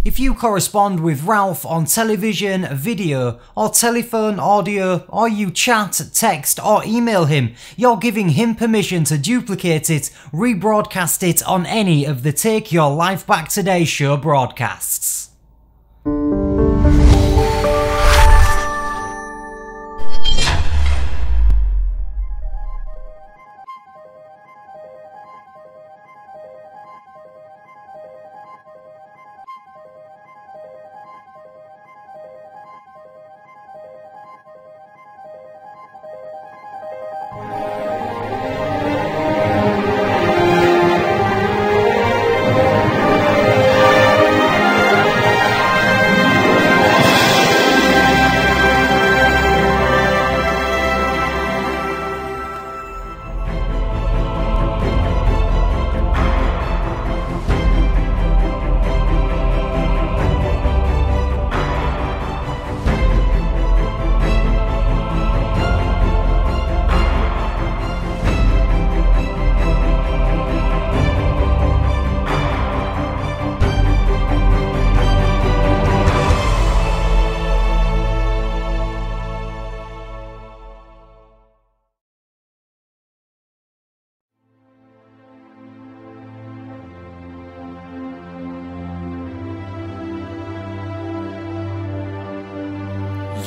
If you correspond with Ralf on television, video, or telephone, audio, or you chat, text, or email him, you're giving him permission to duplicate it, rebroadcast it on any of the Take Your Life Back Today show broadcasts.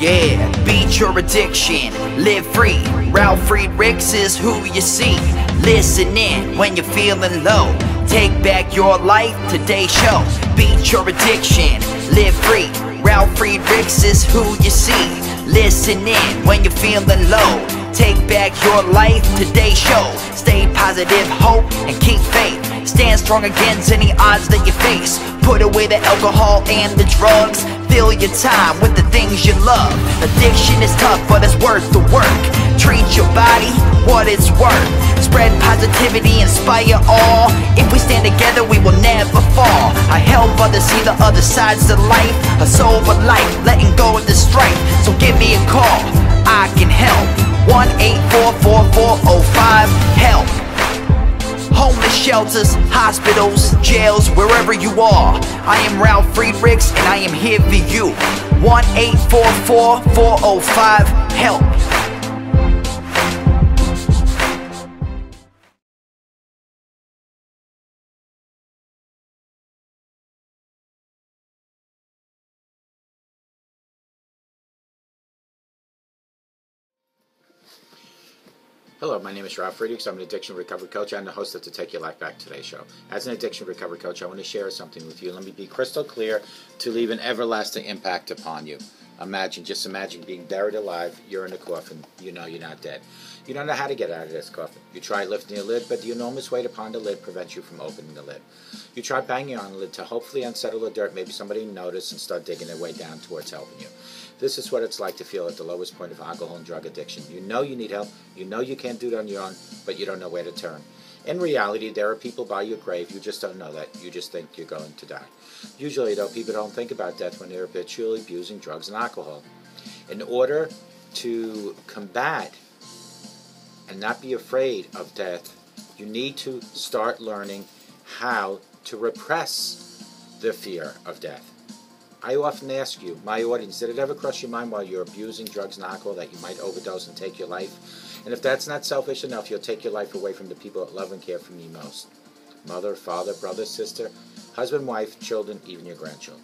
Yeah, beat your addiction, live free. Ralf Friedrichs is who you see. Listen in when you're feeling low. Take back your life, today's show. Beat your addiction, live free. Ralf Friedrichs is who you see. Listen in when you're feeling low. Take back your life, today's show. Stay positive, hope, and keep faith. Stand strong against any odds that you face. Put away the alcohol and the drugs. Fill your time with the things you love. Addiction is tough, but it's worth the work. Treat your body what it's worth. Spread positivity, inspire all. If we stand together, we will never fall. I help others see the other sides of life. A sober life, letting go of the strife. So give me a call, I can help. 1-844-405-HELP. Homeless shelters, hospitals, jails, wherever you are. I am Ralf Friedrichs and I am here for you. 1-844-405-HELP. Hello, my name is Ralf Friedrichs. I'm an addiction recovery coach and the host of the Take Your Life Back Today show. As an addiction recovery coach, I want to share something with you. Let me be crystal clear to leave an everlasting impact upon you. Just imagine being buried alive. You're in a coffin. You know you're not dead. You don't know how to get out of this coffin. You try lifting the lid, but the enormous weight upon the lid prevents you from opening the lid. You try banging on the lid to hopefully unsettle the dirt. Maybe somebody notice and start digging their way down towards helping you. This is what it's like to feel at the lowest point of alcohol and drug addiction. You know you need help. You know you can't do it on your own, but you don't know where to turn. In reality, there are people by your grave. You just don't know that. You just think you're going to die. Usually, though, people don't think about death when they're habitually abusing drugs and alcohol. In order to combat and not be afraid of death, you need to start learning how to repress the fear of death. I often ask you, my audience, did it ever cross your mind while you're abusing drugs and alcohol that you might overdose and take your life? And if that's not selfish enough, you'll take your life away from the people that love and care for you most. Mother, father, brother, sister, husband, wife, children, even your grandchildren.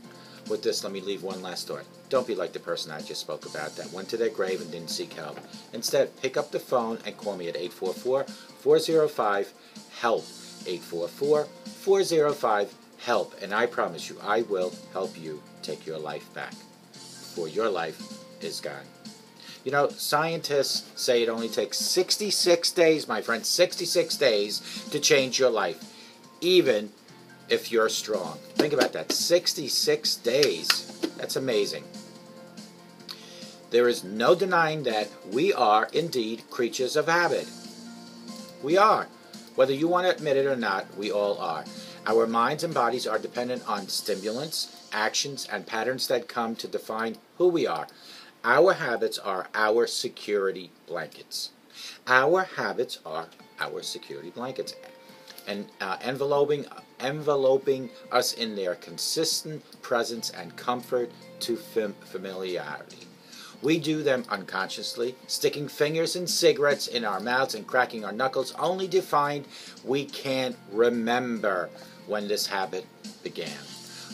With this, let me leave one last thought. Don't be like the person I just spoke about that went to their grave and didn't seek help. Instead, pick up the phone and call me at 844-405-HELP. 844-405-HELP. And I promise you, I will help you take your life back. For your life is gone. You know, scientists say it only takes 66 days, my friend, 66 days to change your life, even if you're strong. Think about that, 66 days. That's amazing. There is no denying that we are indeed creatures of habit. We are. Whether you want to admit it or not, we all are. Our minds and bodies are dependent on stimulants, actions, and patterns that come to define who we are. Our habits are our security blankets. Our habits are our security blankets, and enveloping us in their consistent presence and comfort to familiarity. We do them unconsciously, sticking fingers and cigarettes in our mouths and cracking our knuckles, only to find we can't remember when this habit began.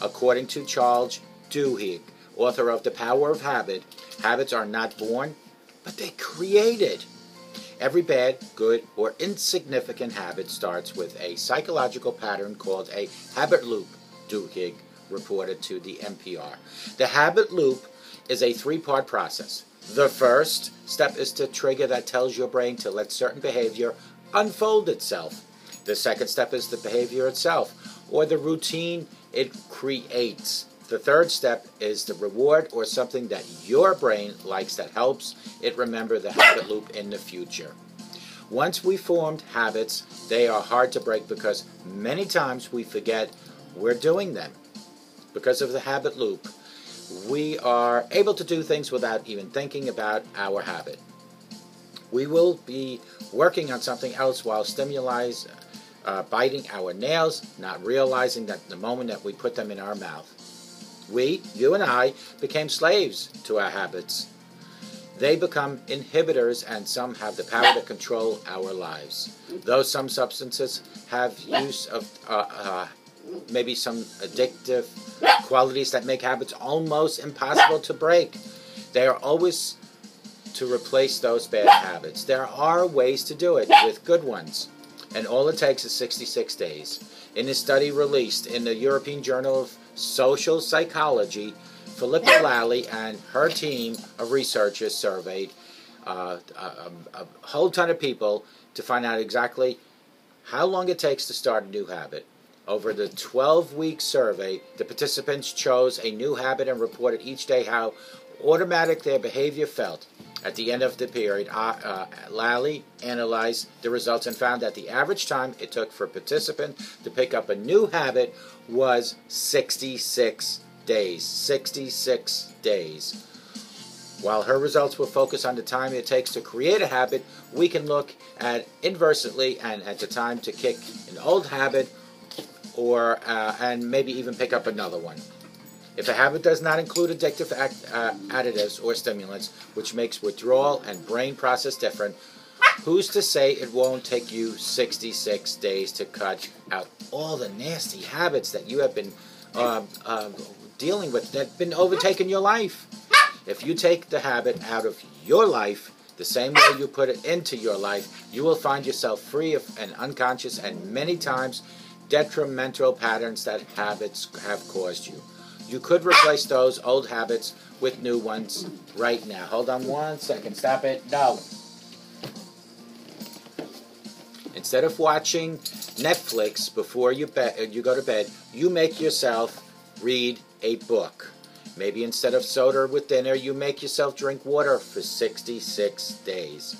According to Charles Duhigg, author of The Power of Habit, habits are not born, but they're created. Every bad, good, or insignificant habit starts with a psychological pattern called a habit loop, Duhigg reported to the NPR. The habit loop is a three-part process. The first step is the trigger that tells your brain to let certain behavior unfold itself. The second step is the behavior itself, or the routine it creates. The third step is the reward or something that your brain likes that helps it remember the habit loop in the future. Once we formed habits, they are hard to break because many times we forget we're doing them. Because of the habit loop, we are able to do things without even thinking about our habit. We will be working on something else while biting our nails, not realizing that the moment that we put them in our mouth. We, you and I, became slaves to our habits. They become inhibitors, and some have the power to control our lives. Though some substances have use of maybe some addictive qualities that make habits almost impossible to break, they are always to replace those bad habits. There are ways to do it with good ones, and all it takes is 66 days. In a study released in the European Journal of Social Psychology, Philippa Lally and her team of researchers surveyed a whole ton of people to find out exactly how long it takes to start a new habit. Over the 12-week survey, the participants chose a new habit and reported each day how automatic their behavior felt. At the end of the period, Lally analyzed the results and found that the average time it took for a participant to pick up a new habit was 66 days. 66 days. While her results will focus on the time it takes to create a habit, we can look at inversely and at the time to kick an old habit or and maybe even pick up another one. If a habit does not include addictive additives or stimulants, which makes withdrawal and brain process different, who's to say it won't take you 66 days to cut out all the nasty habits that you have been dealing with, that have been overtaking your life? If you take the habit out of your life the same way you put it into your life, you will find yourself free of an unconscious and many times detrimental patterns that habits have caused you. You could replace those old habits with new ones right now. Hold on 1 second. Stop it. No. Instead of watching Netflix before you go to bed, you make yourself read a book. Maybe instead of soda with dinner, you make yourself drink water for 66 days.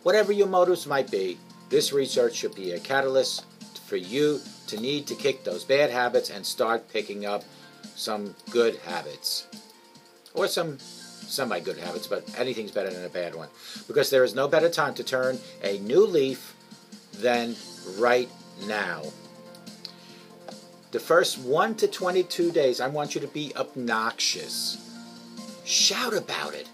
Whatever your motives might be, this research should be a catalyst for you to need to kick those bad habits and start picking up some good habits. Or some semi-good habits, but anything's better than a bad one. Because there is no better time to turn a new leaf than right now. The first 1 to 22 days, I want you to be obnoxious. Shout about it.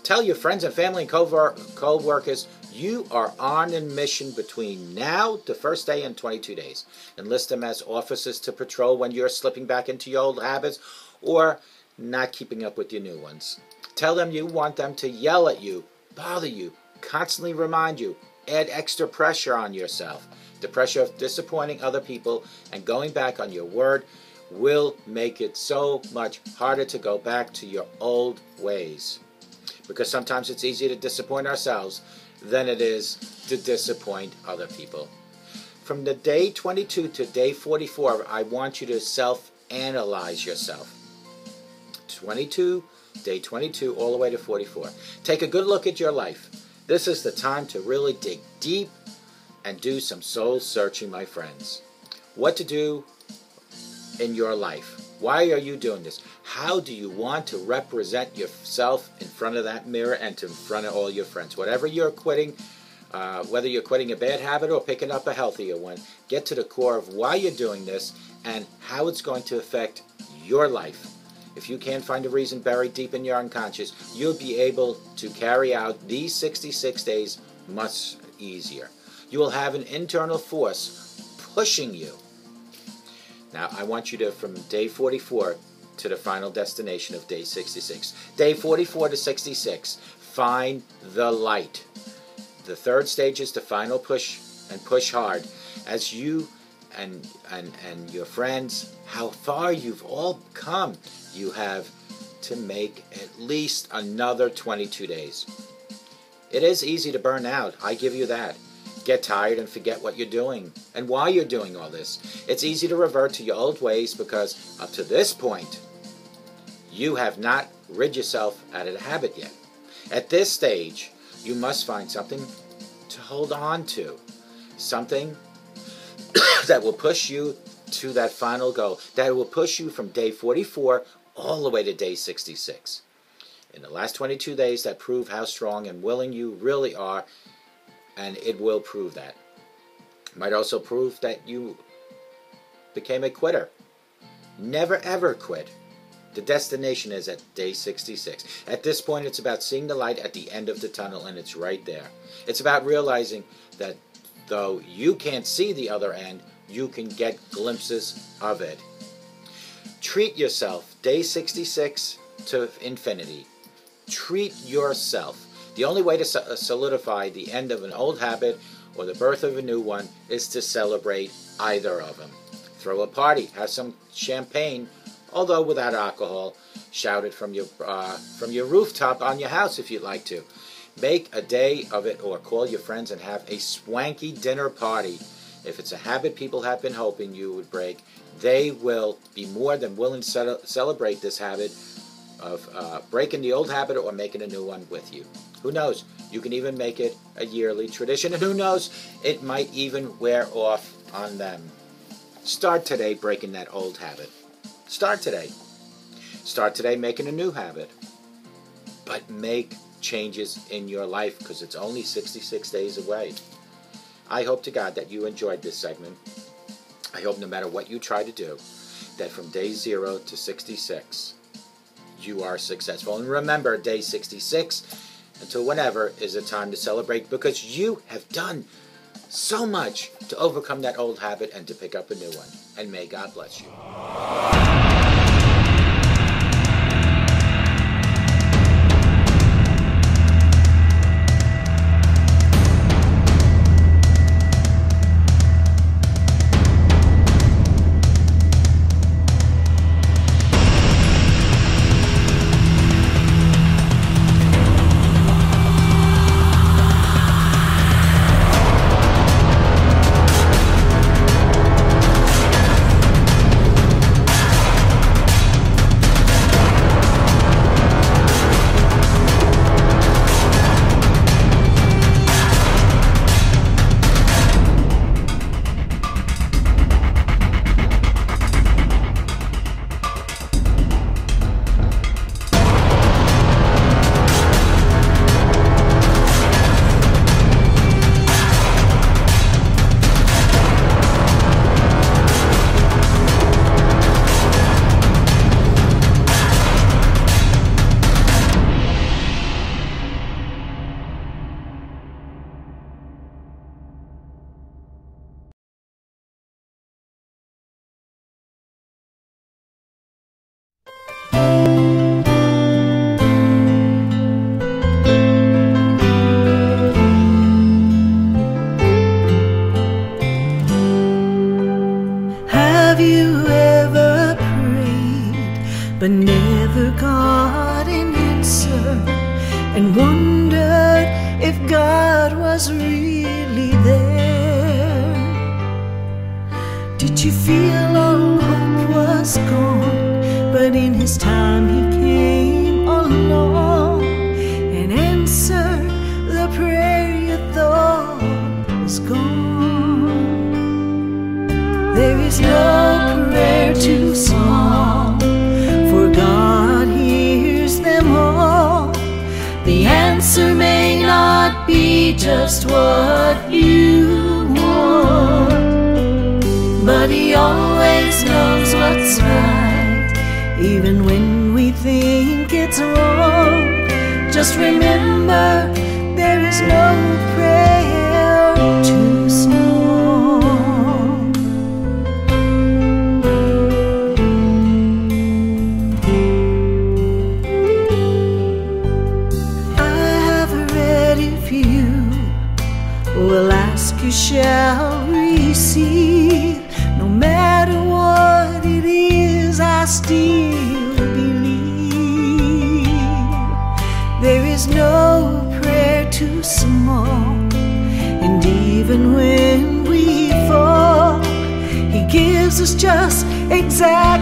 Tell your friends and family and co-workers you are on a mission between now, the first day, and 22 days. Enlist them as officers to patrol when you're slipping back into your old habits or not keeping up with your new ones. Tell them you want them to yell at you, bother you, constantly remind you, add extra pressure on yourself. The pressure of disappointing other people and going back on your word will make it so much harder to go back to your old ways. Because sometimes it's easier to disappoint ourselves than it is to disappoint other people. From the day 22 to day 44, I want you to self-analyze yourself. Day 22, all the way to 44. Take a good look at your life. This is the time to really dig deep and do some soul searching, my friends. What to do in your life. Why are you doing this? How do you want to represent yourself in front of that mirror and in front of all your friends? Whatever you're quitting, Whether you're quitting a bad habit or picking up a healthier one, get to the core of why you're doing this and how it's going to affect your life. If you can't find a reason buried deep in your unconscious, you'll be able to carry out these 66 days much easier. You will have an internal force pushing you. Now, I want you to, from day 44 to the final destination of day 66, day 44 to 66, find the light. The third stage is the final push, and push hard. As you and your friends, how far you've all come. You have to make at least another 22 days. It is easy to burn out, I give you that. Get tired and forget what you're doing and why you're doing all this. It's easy to revert to your old ways because up to this point, you have not rid yourself out of the habit yet. At this stage, you must find something to hold on to, something that will push you to that final goal, that will push you from day 44 all the way to day 66. In the last 22 days, that prove how strong and willing you really are, and it will prove that. It might also prove that you became a quitter. Never ever quit. The destination is at day 66. At this point, it's about seeing the light at the end of the tunnel, and it's right there. It's about realizing that though you can't see the other end, you can get glimpses of it. Treat yourself, day 66 to infinity. Treat yourself. The only way to solidify the end of an old habit or the birth of a new one is to celebrate either of them. Throw a party, have some champagne, although without alcohol. Shout it from your rooftop on your house if you'd like to. Make a day of it, or call your friends and have a swanky dinner party. If it's a habit people have been hoping you would break, they will be more than willing to celebrate this habit of breaking the old habit or making a new one with you. Who knows? You can even make it a yearly tradition, and who knows? It might even wear off on them. Start today breaking that old habit. Start today. Start today making a new habit. But make changes in your life, because it's only 66 days away. I hope to God that you enjoyed this segment. I hope no matter what you try to do, that from day 0 to 66, you are successful. And remember, day 66 until whenever is a time to celebrate, because you have done so much to overcome that old habit and to pick up a new one. And may God bless you. but never got an answer, and wondered if God was really there. Did you feel all hope was gone, but in His time He came along and answered the prayer you thought was gone? There is no prayer too small, for God hears them all. The answer may not not be just what you want, but He always knows what's right, even when we think it's wrong. Just remember, there is no prayer too small. I have ready for you, will ask, you shall receive. No matter what it is, I still believe. There is no prayer too small, and even when we fall, He gives us just exactly